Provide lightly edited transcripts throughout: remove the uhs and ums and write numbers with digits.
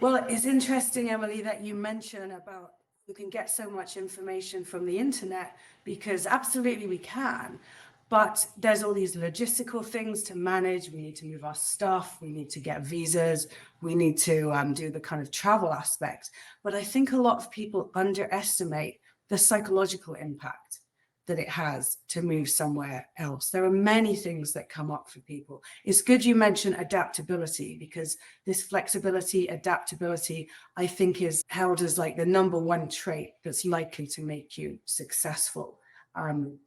Well, it's interesting, Emily, that you mention about you can get so much information from the internet because absolutely we can. But there's all these logistical things to manage. We need to move our stuff. We need to get visas. We need to do the kind of travel aspect. But I think a lot of people underestimate the psychological impact that it has to move somewhere else. There are many things that come up for people. It's good you mentioned adaptability because this flexibility, adaptability, I think is held as like the number one trait that's likely to make you successful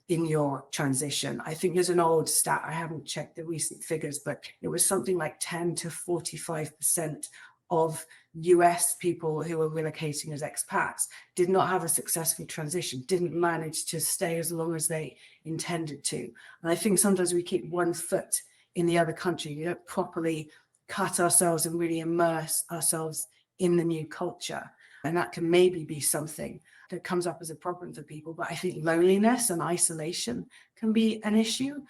in your transition. I think there's an old stat, I haven't checked the recent figures, but it was something like 10 to 45% of US people who were relocating as expats did not have a successful transition, didn't manage to stay as long as they intended to. And I think sometimes we keep one foot in the other country. We don't properly cut ourselves and really immerse ourselves in the new culture. And that can maybe be something that comes up as a problem for people. But I think loneliness and isolation can be an issue.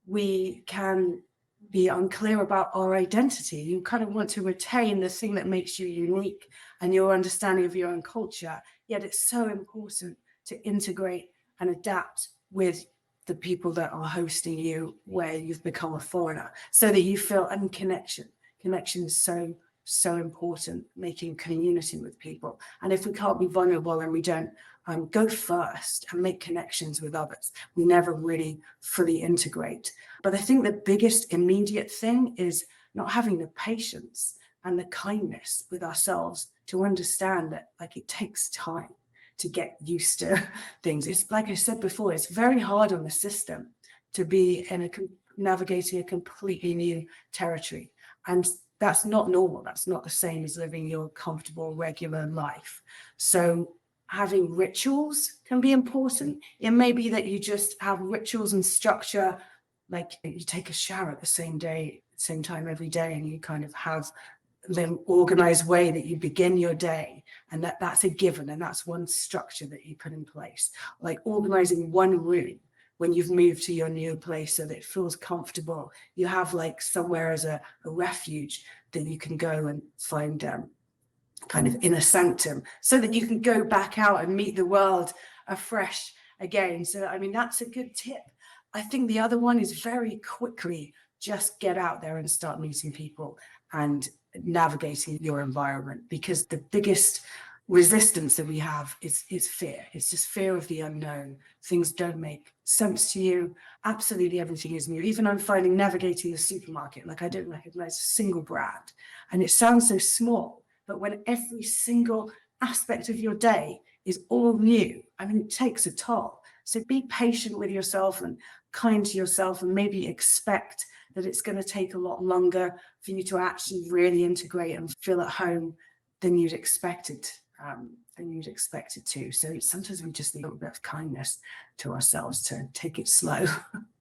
We can be unclear about our identity. You kind of want to retain the thing that makes you unique and your understanding of your own culture. Yet it's so important to integrate and adapt with the people that are hosting you where you've become a foreigner so that you feel connection. Connection is so important, making community with people. And if we can't be vulnerable and we don't go first and make connections with others, we never really fully integrate. But I think the biggest immediate thing is not having the patience and the kindness with ourselves to understand that like it takes time to get used to things. It's like I said before, it's very hard on the system to be navigating a completely new territory. And that's not normal. That's not the same as living your comfortable, regular life. So having rituals can be important. It may be that you just have rituals and structure, like you take a shower at the same time every day, and you kind of have the organized way that you begin your day, and that's a given, and that's one structure that you put in place. Like organizing one room when you've moved to your new place so that it feels comfortable. You have like somewhere as a refuge that you can go and find kind of inner sanctum so that you can go back out and meet the world afresh again. So, I mean, that's a good tip. I think the other one is very quickly just get out there and start meeting people and navigating your environment, because the biggest resistance that we have is fear. It's just fear of the unknown. Things don't make sense to you. Absolutely everything is new. Even I'm finding navigating the supermarket, like I don't recognize a single brand. And it sounds so small, but when every single aspect of your day is all new, I mean, it takes a toll. So be patient with yourself and kind to yourself, and maybe expect that it's going to take a lot longer for you to actually really integrate and feel at home than you'd expected. To. So sometimes we just need a little bit of kindness to ourselves to take it slow.